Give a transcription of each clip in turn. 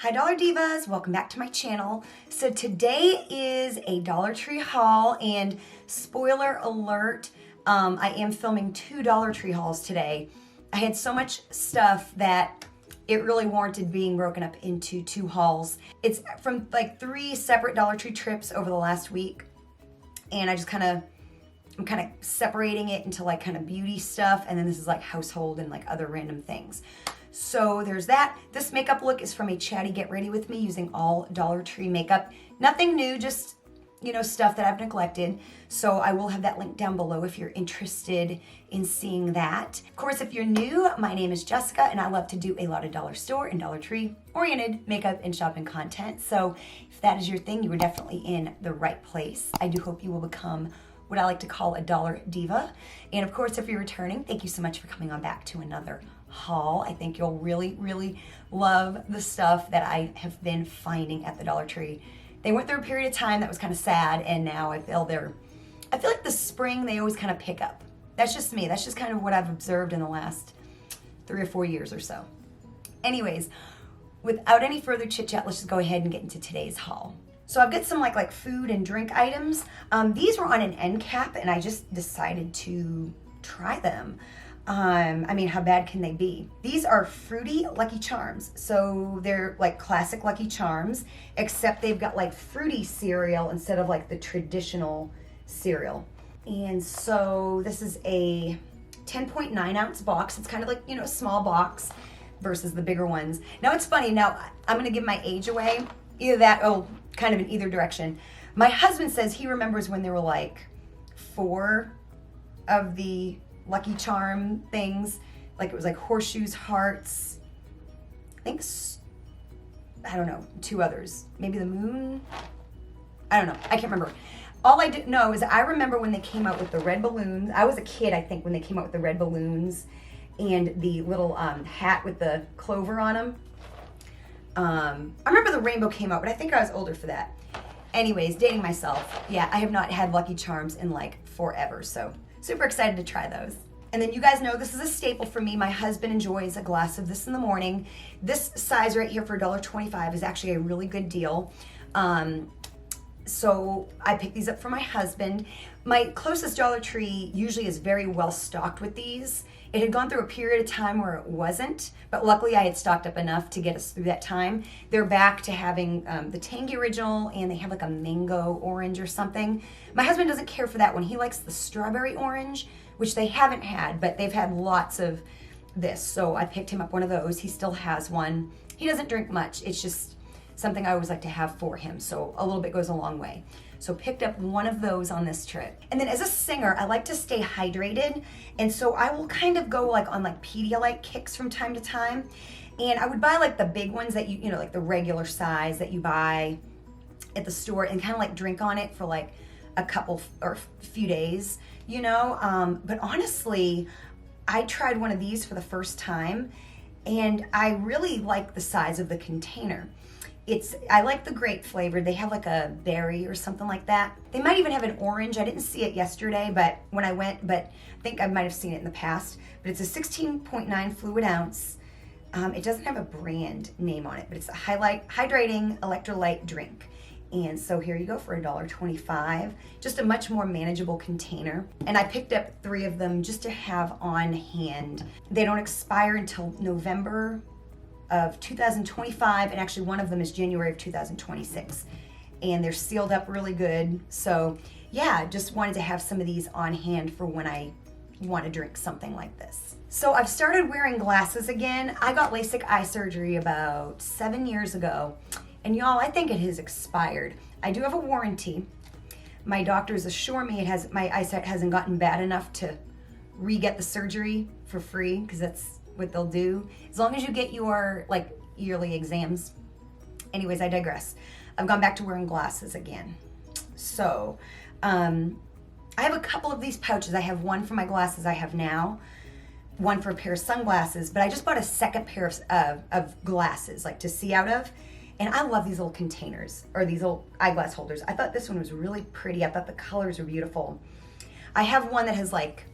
Hi Dollar Divas, welcome back to my channel. So today is a Dollar Tree haul, and spoiler alert, I am filming two Dollar Tree hauls today. I had so much stuff that it really warranted being broken up into two hauls. It's from like 3 separate Dollar Tree trips over the last week, and I'm kind of separating it into like kind of beauty stuff, and then this is like household and like other random things. So there's that. This makeup look is from a chatty get ready with me using all Dollar Tree makeup. Nothing new, just, stuff that I've neglected. So I will have that link down below if you're interested in seeing that. Of course, if you're new, my name is Jessica, and I love to do a lot of dollar store and Dollar Tree oriented makeup and shopping content. So if that is your thing, you are definitely in the right place. I do hope you will become what I like to call a Dollar Diva. And of course, if you're returning, thank you so much for coming on back to another haul. I think you'll really, really love the stuff that I have been finding at the Dollar Tree. They went through a period of time that was kind of sad, and now I feel like the spring they always kind of pick up. That's just me. That's just kind of what I've observed in the last 3 or 4 years or so. Anyways, without any further chit chat, let's just go ahead and get into today's haul. So I've got some like food and drink items. These were on an end cap, and I just decided to try them. I mean, how bad can they be? These are fruity Lucky Charms. So they're like classic Lucky Charms, except they've got like fruity cereal instead of like the traditional cereal. And so this is a 10.9 ounce box. It's kind of like, a small box versus the bigger ones. Now it's funny. Now I'm going to give my age away. Either that, kind of in either direction. My husband says he remembers when there were like 4 of the Lucky Charm things, like it was like horseshoes, hearts, I don't know, 2 others, maybe the moon, I don't know, I can't remember. All I did know is I remember when they came out with the red balloons. I was a kid, I think, when they came out with the red balloons and the little hat with the clover on them. I remember the rainbow came out, but I think I was older for that. Anyways, dating myself. Yeah, I have not had Lucky Charms in like forever, so super excited to try those. And then you guys know this is a staple for me. My husband enjoys a glass of this in the morning. This size right here for $1.25 is actually a really good deal. So I picked these up for my husband. My closest Dollar Tree usually is very well stocked with these. It had gone through a period of time where it wasn't, but luckily I had stocked up enough to get us through that time. They're back to having the Tangy Original, and they have like a mango orange or something. My husband doesn't care for that one. He likes the strawberry orange, which they haven't had, but they've had lots of this. So I picked him up one of those. He still has one. He doesn't drink much. It's just something I always like to have for him. So a little bit goes a long way. So picked up one of those on this trip. And then as a singer, I like to stay hydrated. And so I will kind of go like on like Pedialyte kicks from time to time. And I would buy like the big ones that like the regular size that you buy at the store, and kind of like drink on it for like a couple or few days, But honestly, I tried one of these for the first time, and I really like the size of the container. I like the grape flavor. They have like a berry or something like that. They might even have an orange. I didn't see it yesterday, but when I went, but I think I might have seen it in the past. But it's a 16.9 fluid ounce. It doesn't have a brand name on it, but it's a hydrating electrolyte drink. And so here you go for $1.25, just a much more manageable container. And I picked up 3 of them just to have on hand. They don't expire until November of 2025, and actually one of them is January of 2026, and they're sealed up really good. So yeah, just wanted to have some of these on hand for when I want to drink something like this. So I've started wearing glasses again. I got LASIK eye surgery about 7 years ago, and y'all, I think it has expired. I do have a warranty. My doctors assure me my eyesight hasn't gotten bad enough to re-get the surgery for free, because that's what they'll do, as long as you get your like yearly exams. Anyways, I digress. I've gone back to wearing glasses again. So I have a couple of these pouches. I have one for my glasses I have now, one for a pair of sunglasses, but I just bought a second pair of glasses like to see out of. And I love these little containers, or these little eyeglass holders. I thought this one was really pretty. I thought the colors were beautiful. I have one that has like,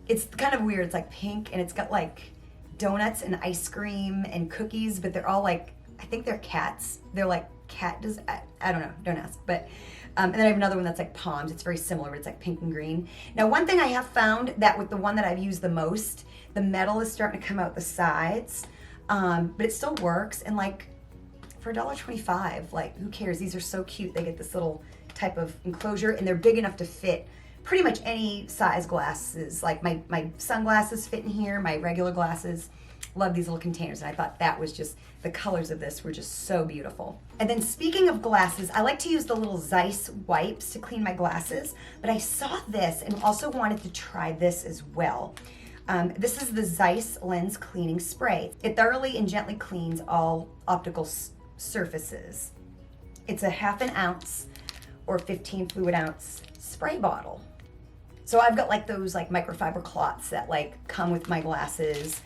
it's kind of weird. It's like pink, and it's got like donuts and ice cream and cookies, but they're all like I think they're cats. They're like I don't know, don't ask. But, and then I have another one that's like palms. It's very similar, but it's like pink and green. Now, one thing I have found that with the one that I've used the most, the metal is starting to come out the sides, but it still works. And like for $1.25, like who cares? These are so cute. They get this little type of enclosure and they're big enough to fit pretty much any size glasses. Like my sunglasses fit in here, my regular glasses. Love these little containers, and I thought that was just, the colors of this were just so beautiful. And then speaking of glasses, I like to use the little Zeiss wipes to clean my glasses, but I saw this and also wanted to try this as well. This is the Zeiss lens cleaning spray. It thoroughly and gently cleans all optical surfaces. It's a 1/2 ounce or 15 fluid ounce spray bottle. So I've got like those like microfiber cloths that like come with my glasses.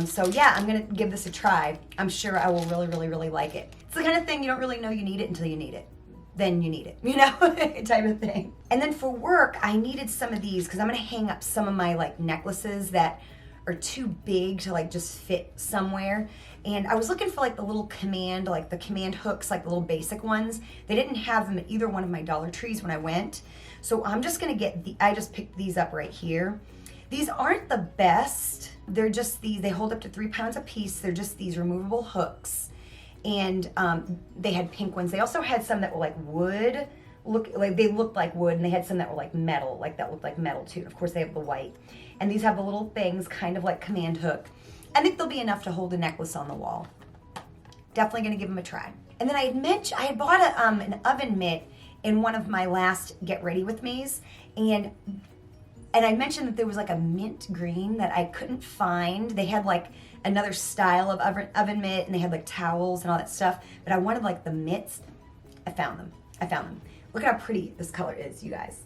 So yeah, I'm gonna give this a try. I'm sure I will really, really, really like it. It's the kind of thing you don't really know you need it until you need it. Then you need it, you know, type of thing. And then for work, I needed some of these because I'm gonna hang up some of my like necklaces that are too big to like just fit somewhere. And I was looking for like the little command, like the command hooks, like the little basic ones. They didn't have them at either one of my Dollar Trees when I went. So I'm just gonna I just picked these up right here. These aren't the best. They're just these, they hold up to 3 pounds a piece. They're just these removable hooks. And they had pink ones. They also had some that were like wood, they looked like wood, and they had some that were like metal, like that looked like metal too. And of course they have the white. And these have the little things, kind of like command hook. I think they'll be enough to hold a necklace on the wall. Definitely gonna give them a try. And then I had bought an oven mitt in one of my last Get Ready With Me's, and I mentioned that there was like a mint green that I couldn't find. They had like another style of oven mitt, and they had like towels and all that stuff, but I wanted like the mitts. I found them. Look at how pretty this color is, you guys.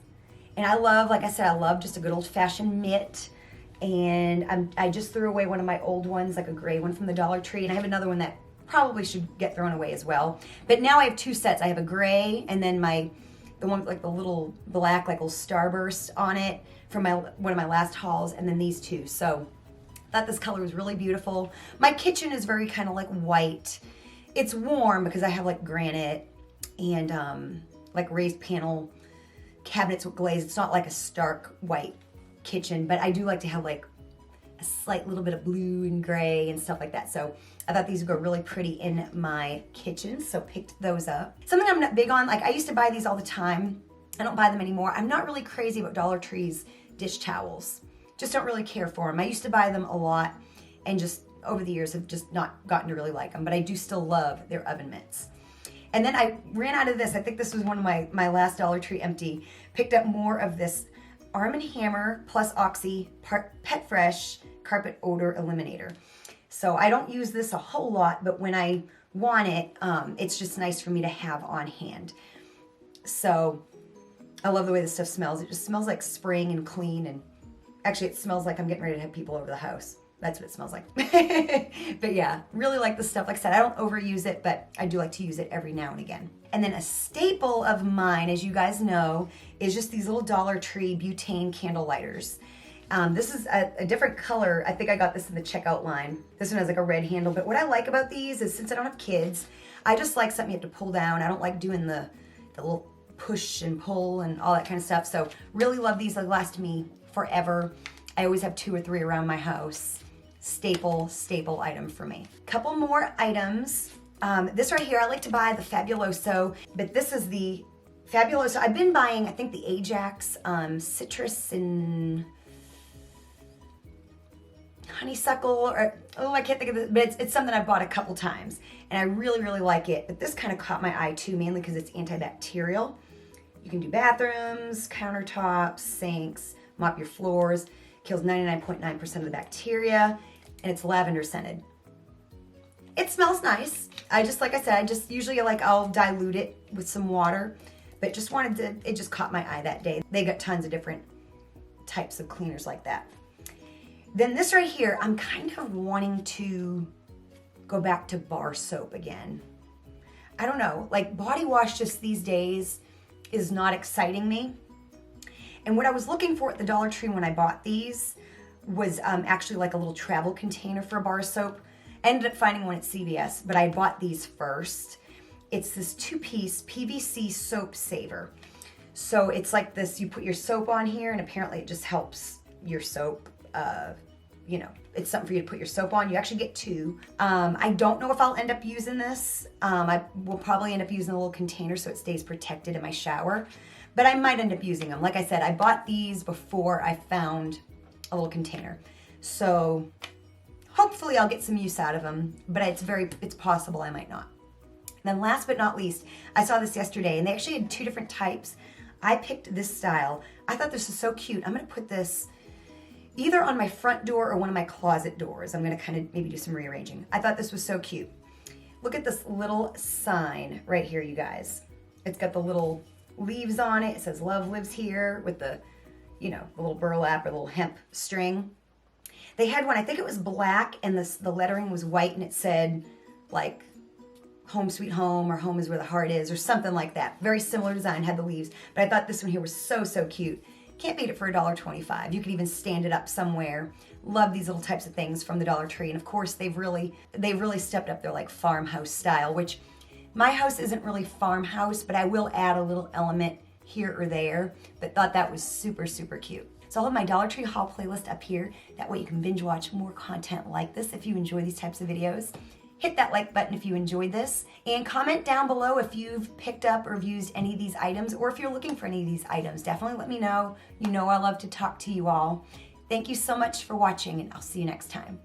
And I love, like I said, I love just a good old-fashioned mitt. And I just threw away one of my old ones, like a gray one from the Dollar Tree, and I have another one that probably should get thrown away as well. But now I have 2 sets. I have a gray, and then the one with like the little black, like little starburst on it from one of my last hauls, and then these 2. So I thought this color was really beautiful. My kitchen is very kind of like white. It's warm because I have like granite and like raised panel cabinets with glaze. It's not like a stark white kitchen, but I do like to have like a slight little bit of blue and gray and stuff like that. So I thought these would go really pretty in my kitchen, so picked those up. Something I'm not big on, like I used to buy these all the time. I don't buy them anymore. I'm not really crazy about Dollar Tree's dish towels. Just don't really care for them. I used to buy them a lot and just over the years have just not gotten to really like them, but I do still love their oven mitts. And then I ran out of this. I think this was one of my last Dollar Tree empty. Picked up more of this Arm & Hammer plus Oxy Pet Fresh Carpet Odor Eliminator. So I don't use this a whole lot, but when I want it, it's just nice for me to have on hand. So I love the way this stuff smells. It just smells like spring and clean, and actually it smells like I'm getting ready to have people over the house. That's what it smells like. But yeah, really like this stuff. Like I said, I don't overuse it, but I do like to use it every now and again. And then a staple of mine, as you guys know, is just these little Dollar Tree butane candle lighters. This is a different color. I think I got this in the checkout line. This one has like a red handle, but what I like about these is since I don't have kids, I just like something you have to pull down. I don't like doing the little push and pull and all that kind of stuff. So really love these. They last me forever. I always have 2 or 3 around my house. Staple item for me. Couple more items. This right here, I like to buy the Fabuloso, but this is the Fabuloso. I've been buying, I think, the Ajax citrus and honeysuckle, or I can't think of it, but it's something I've bought a couple times, and I really, really like it. But this kind of caught my eye too, mainly because it's antibacterial. You can do bathrooms, countertops, sinks, mop your floors, kills 99.9% of the bacteria, and it's lavender scented. It smells nice. Like I said, usually I'll dilute it with some water, but it just caught my eye that day. They got tons of different types of cleaners like that. Then this right here, I'm kind of wanting to go back to bar soap again. I don't know, like body wash just these days is not exciting me. And what I was looking for at the Dollar Tree when I bought these was actually like a little travel container for bar soap. Ended up finding one at CVS, but I bought these first. It's this 2-piece PVC soap saver. So it's like this, you put your soap on here and apparently it just helps your soap, you know, it's something for you to put your soap on. You actually get 2. I don't know if I'll end up using this. I will probably end up using a little container so it stays protected in my shower, but I might end up using them. Like I said, I bought these before I found a little container. So hopefully I'll get some use out of them, but it's possible I might not. Then last but not least, I saw this yesterday and they actually had 2 different types. I picked this style. I thought this was so cute. I'm gonna put this either on my front door or one of my closet doors. I'm gonna kind of maybe do some rearranging. I thought this was so cute. Look at this little sign right here, you guys. It's got the little leaves on it. It says love lives here with the, you know, the little burlap or the little hemp string. They had one, I think it was black and the lettering was white and it said like home sweet home or home is where the heart is or something like that. Very similar design, had the leaves, but I thought this one here was so, so cute. Can't beat it for $1.25. You could even stand it up somewhere. Love these little types of things from the Dollar Tree. And of course, they've really stepped up their like farmhouse style, which my house isn't really farmhouse, but I will add a little element here or there, but thought that was super, super cute. So I'll have my Dollar Tree haul playlist up here. That way you can binge watch more content like this if you enjoy these types of videos. Hit that like button if you enjoyed this, and comment down below if you've picked up or used any of these items, or if you're looking for any of these items. Definitely let me know. You know I love to talk to you all. Thank you so much for watching, and I'll see you next time.